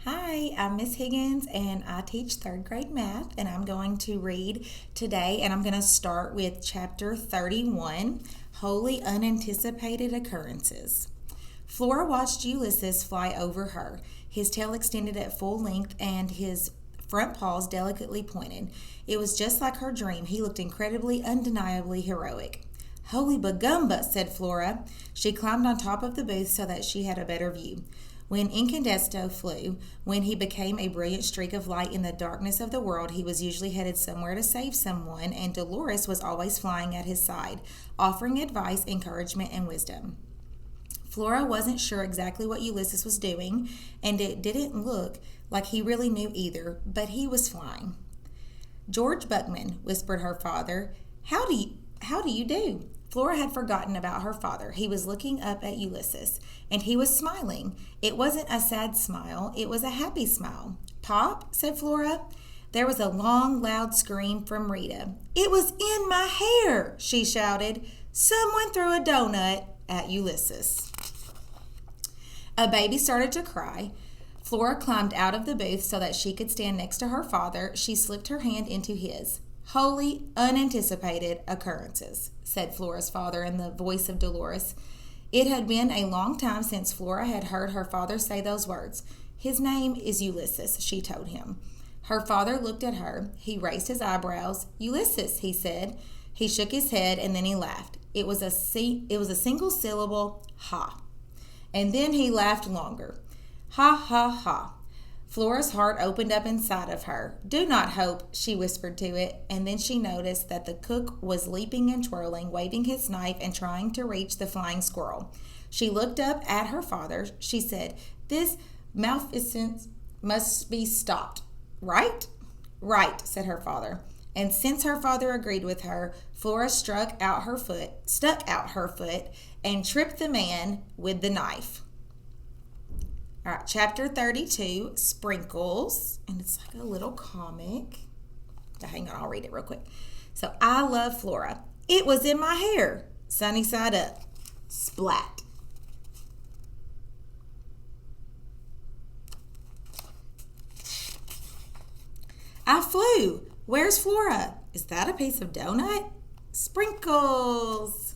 Hi, I'm Miss Higgins and I teach third grade math, and I'm going to read today, and I'm going to start with chapter 31, Wholly Unanticipated Occurrences. Flora watched Ulysses fly over her, his tail extended at full length and his front paws delicately pointed. It was just like her dream. He looked incredibly, undeniably heroic. Holy bagumba, said Flora. She climbed on top of the booth so that she had a better view. When Incandesto flew, when he became a brilliant streak of light in the darkness of the world, he was usually headed somewhere to save someone, and Dolores was always flying at his side, offering advice, encouragement, and wisdom. Flora wasn't sure exactly what Ulysses was doing, and it didn't look like he really knew either, but he was flying. George Buckman, whispered her father, How do you do? Flora had forgotten about her father. He was looking up at Ulysses, and he was smiling. It wasn't a sad smile, it was a happy smile. Pop, said Flora. There was a long, loud scream from Rita. It was in my hair, she shouted. Someone threw a donut at Ulysses. A baby started to cry. Flora climbed out of the booth so that she could stand next to her father. She slipped her hand into his. Wholly unanticipated occurrences, said Flora's father in the voice of Dolores. It had been a long time since Flora had heard her father say those words. His name is Ulysses, she told him. Her father looked at her. He raised his eyebrows. Ulysses, he said. He shook his head and then he laughed. It was a single syllable, ha. And then he laughed longer. Ha, ha, ha. Flora's heart opened up inside of her. Do not hope, she whispered to it, and then she noticed that the cook was leaping and twirling, waving his knife and trying to reach the flying squirrel. She looked up at her father. She said, This malfeasance must be stopped, right? Right, said her father. And since her father agreed with her, Flora stuck out her foot, and tripped the man with the knife. All right, chapter 32, Sprinkles, and it's like a little comic. Hang on, I'll read it real quick. So, I love Flora. It was in my hair. Sunny side up. Splat. I flew. Where's Flora? Is that a piece of donut? Sprinkles.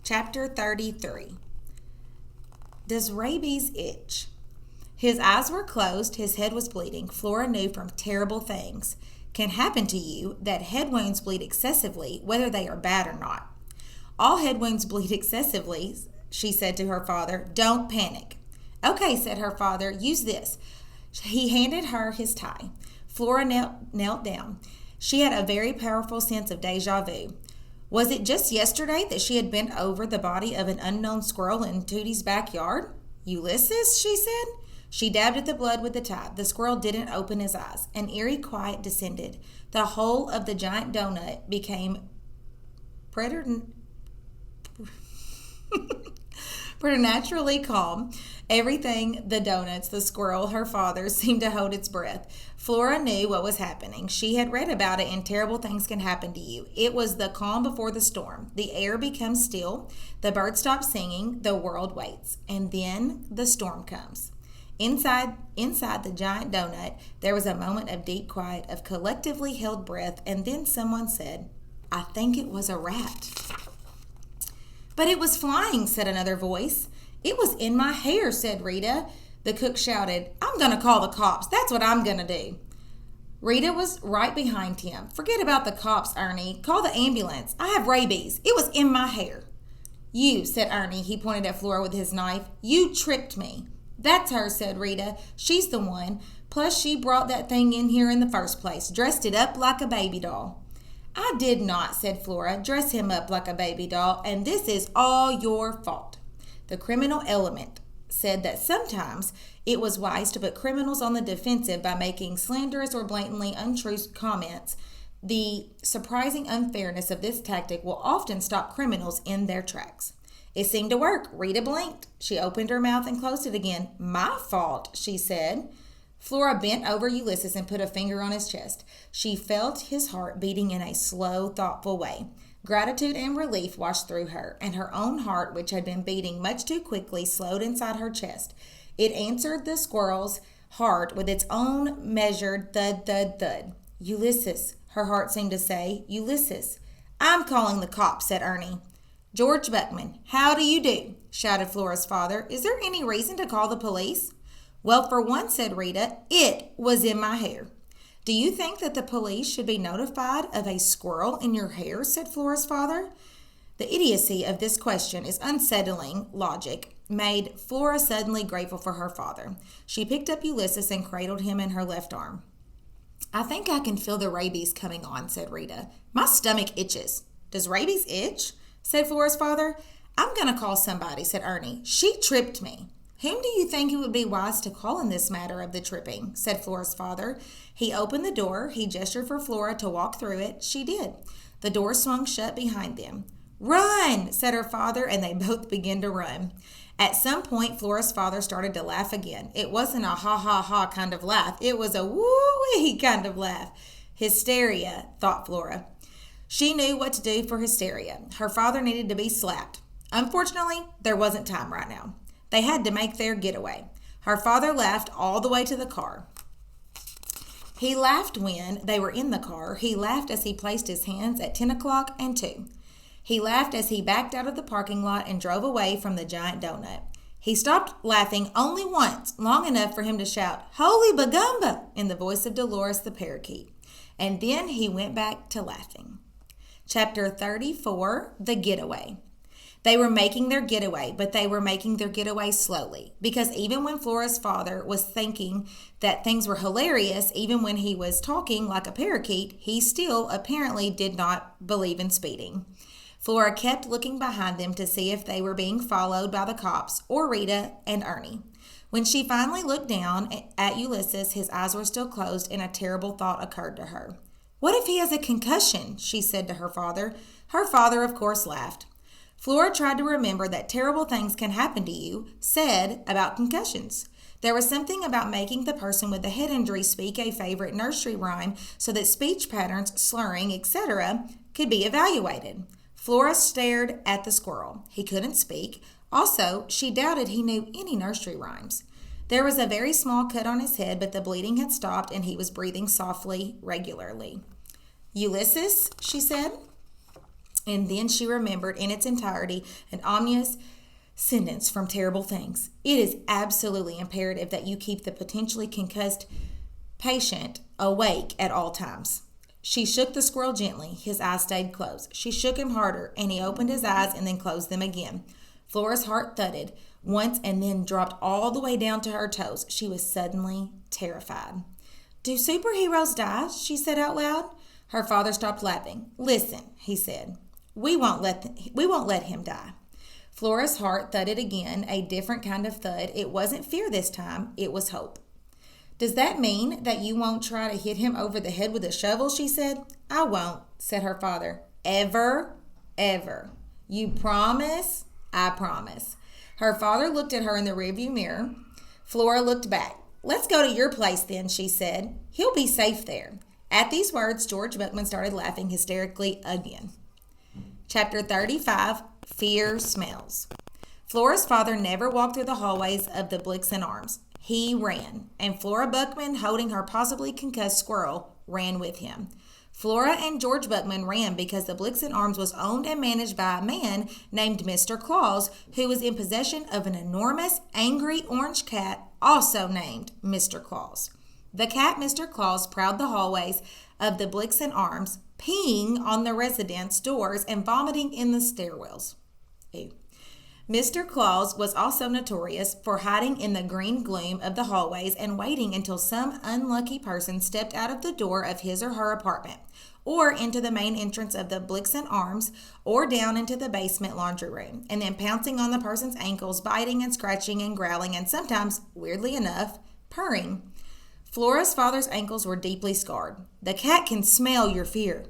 Chapter 33. Does rabies itch? His eyes were closed, his head was bleeding. Flora knew from terrible things can happen to you that head wounds bleed excessively, whether they are bad or not. All head wounds bleed excessively, she said to her father. Don't panic. Okay, said her father, use this. He handed her his tie. Flora knelt down. She had a very powerful sense of deja vu. Was it just yesterday that she had bent over the body of an unknown squirrel in Tootie's backyard? Ulysses, she said. She dabbed at the blood with the tie. The squirrel didn't open his eyes. An eerie quiet descended. The whole of the giant donut became preternaturally calm. Everything, the donuts, the squirrel, her father, seemed to hold its breath. Flora knew what was happening. She had read about it in Terrible Things Can Happen to You. It was the calm before the storm. The air becomes still. The birds stop singing. The world waits. And then the storm comes. Inside the giant donut, there was a moment of deep quiet, of collectively held breath, and then someone said, I think it was a rat. But it was flying, said another voice. It was in my hair, said Rita. The cook shouted, I'm going to call the cops. That's what I'm going to do. Rita was right behind him. Forget about the cops, Ernie. Call the ambulance. I have rabies. It was in my hair. You, said Ernie. He pointed at Flora with his knife. You tricked me. That's her, said Rita. She's the one. Plus, she brought that thing in here in the first place, dressed it up like a baby doll. I did not, said Flora, dress him up like a baby doll, and this is all your fault. The criminal element said that sometimes it was wise to put criminals on the defensive by making slanderous or blatantly untrue comments. The surprising unfairness of this tactic will often stop criminals in their tracks. It seemed to work. Rita blinked. She opened her mouth and closed it again. My fault, she said. Flora bent over Ulysses and put a finger on his chest. She felt his heart beating in a slow, thoughtful way. Gratitude and relief washed through her, and her own heart, which had been beating much too quickly, slowed inside her chest. It answered the squirrel's heart with its own measured thud, thud, thud. Ulysses, her heart seemed to say. Ulysses. I'm calling the cops, said Ernie. George Buckman, how do you do? Shouted Flora's father. Is there any reason to call the police? Well, for one, said Rita, it was in my hair. Do you think that the police should be notified of a squirrel in your hair? Said Flora's father. The idiocy of this question is unsettling logic made Flora suddenly grateful for her father. She picked up Ulysses and cradled him in her left arm. I think I can feel the rabies coming on, said Rita. My stomach itches. Does rabies itch? Said Flora's father. I'm going to call somebody, said Ernie. She tripped me. Whom do you think it would be wise to call in this matter of the tripping? Said Flora's father. He opened the door. He gestured for Flora to walk through it. She did. The door swung shut behind them. Run, said her father, and they both began to run. At some point, Flora's father started to laugh again. It wasn't a ha-ha-ha kind of laugh. It was a woo-wee kind of laugh. Hysteria, thought Flora. She knew what to do for hysteria. Her father needed to be slapped. Unfortunately, there wasn't time right now. They had to make their getaway. Her father laughed all the way to the car. He laughed when they were in the car. He laughed as he placed his hands at 10 o'clock and 2. He laughed as he backed out of the parking lot and drove away from the giant donut. He stopped laughing only once, long enough for him to shout, Holy Bagumba, in the voice of Dolores the parakeet. And then he went back to laughing. Chapter 34, The Getaway. They were making their getaway, but they were making their getaway slowly, because even when Flora's father was thinking that things were hilarious, even when he was talking like a parakeet, he still apparently did not believe in speeding. Flora kept looking behind them to see if they were being followed by the cops or Rita and Ernie. When she finally looked down at Ulysses, his eyes were still closed, and a terrible thought occurred to her. What if he has a concussion? She said to her father. Her father, of course, laughed. Flora tried to remember that terrible things can happen to you, said about concussions. There was something about making the person with the head injury speak a favorite nursery rhyme so that speech patterns, slurring, etc. could be evaluated. Flora stared at the squirrel. He couldn't speak. Also, she doubted he knew any nursery rhymes. There was a very small cut on his head, but the bleeding had stopped and he was breathing softly, regularly. Ulysses, she said. And then she remembered in its entirety an ominous sentence from Terrible Things. It is absolutely imperative that you keep the potentially concussed patient awake at all times. She shook the squirrel gently. His eyes stayed closed. She shook him harder, and he opened his eyes and then closed them again. Flora's heart thudded once and then dropped all the way down to her toes. She was suddenly terrified. Do superheroes die? She said out loud. Her father stopped laughing. Listen, he said. We won't let him die. Flora's heart thudded again, a different kind of thud. It wasn't fear this time. It was hope. Does that mean that you won't try to hit him over the head with a shovel? She said. I won't, said her father. Ever, ever. You promise? I promise. Her father looked at her in the rearview mirror. Flora looked back. Let's go to your place then, she said. He'll be safe there. At these words, George Buckman started laughing hysterically again. Chapter 35, Fear Smells. Flora's father never walked through the hallways of the Blixen Arms. He ran, and Flora Buckman, holding her possibly concussed squirrel, ran with him. Flora and George Buckman ran because the Blixen Arms was owned and managed by a man named Mr. Claus, who was in possession of an enormous, angry orange cat, also named Mr. Claus. The cat, Mr. Claus, prowled the hallways of the Blixen Arms, peeing on the residence doors and vomiting in the stairwells. Ew. Mr. Claus was also notorious for hiding in the green gloom of the hallways and waiting until some unlucky person stepped out of the door of his or her apartment, or into the main entrance of the Blixen Arms, or down into the basement laundry room, and then pouncing on the person's ankles, biting and scratching and growling, and sometimes, weirdly enough, purring. Flora's father's ankles were deeply scarred. The cat can smell your fear,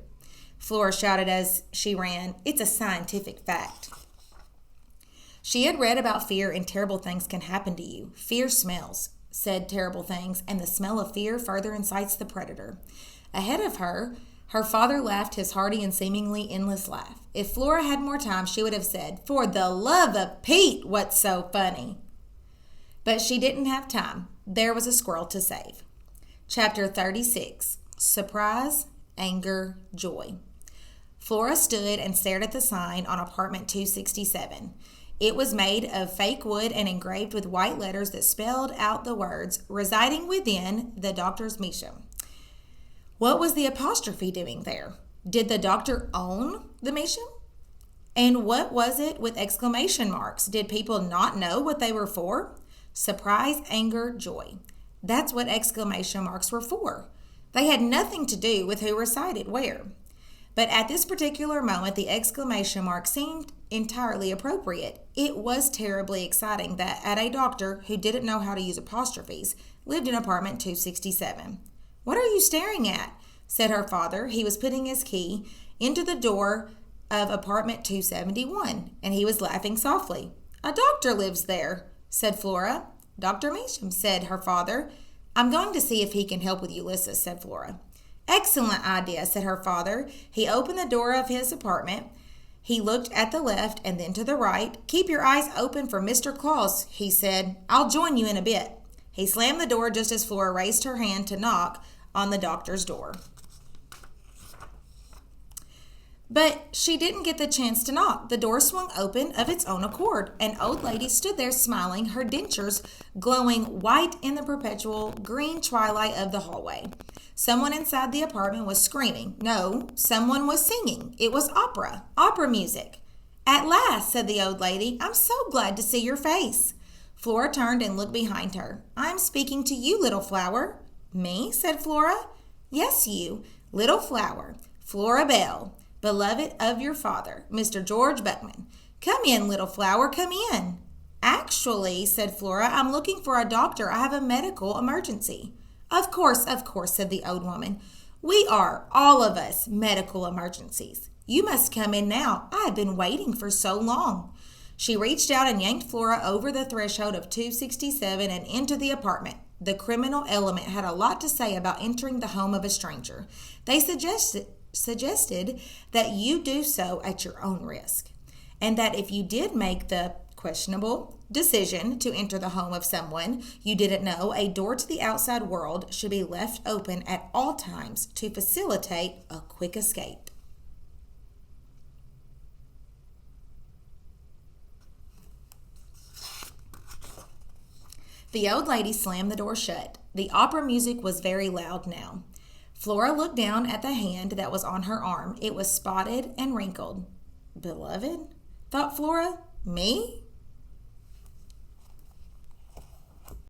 Flora shouted as she ran. It's a scientific fact. She had read about fear and terrible things can happen to you. Fear smells, said Terrible Things, and the smell of fear further incites the predator. Ahead of her, Her father laughed his hearty and seemingly endless laugh. If Flora had more time, she would have said, "For the love of Pete, what's so funny?" But she didn't have time. There was a squirrel to save. Chapter 36, Surprise, Anger, Joy. Flora stood and stared at the sign on apartment 267. It was made of fake wood and engraved with white letters that spelled out the words, "Residing within the Doctor's Misha." What was the apostrophe doing there? Did the doctor own the Misha? And what was it with exclamation marks? Did people not know what they were for? Surprise, anger, joy. That's what exclamation marks were for. They had nothing to do with who recited where. But at this particular moment, the exclamation mark seemed entirely appropriate. It was terribly exciting that a doctor who didn't know how to use apostrophes lived in apartment 267. "What are you staring at?" said her father. He was putting his key into the door of apartment 271, and he was laughing softly. "A doctor lives there," said Flora. "Dr. Measham," said her father. "I'm going to see if he can help with Ulysses," said Flora. "Excellent idea," said her father. He opened the door of his apartment. He looked at the left and then to the right. "Keep your eyes open for Mr. Claus," he said. "I'll join you in a bit." He slammed the door just as Flora raised her hand to knock on the doctor's door. But she didn't get the chance to knock. The door swung open of its own accord. An old lady stood there smiling, her dentures glowing white in the perpetual green twilight of the hallway. Someone inside the apartment was screaming. No, someone was singing. It was opera music. "At last," said the old lady. "I'm so glad to see your face." Flora turned and looked behind her. "I'm speaking to you, little flower." "Me?" said Flora. "Yes, you, little flower. Flora Bell, beloved of your father, Mr. George Buckman. Come in, little flower, come in." "Actually," said Flora, "I'm looking for a doctor. I have a medical emergency." Of course, said the old woman. "We are, all of us, medical emergencies. You must come in now. I have been waiting for so long." She reached out and yanked Flora over the threshold of 267 and into the apartment. The criminal element had a lot to say about entering the home of a stranger. They suggested that you do so at your own risk, and that if you did make the questionable decision to enter the home of someone you didn't know, a door to the outside world should be left open at all times to facilitate a quick escape. The old lady slammed the door shut. The opera music was very loud now. Flora looked down at the hand that was on her arm. It was spotted and wrinkled. "Beloved?" thought Flora. "Me?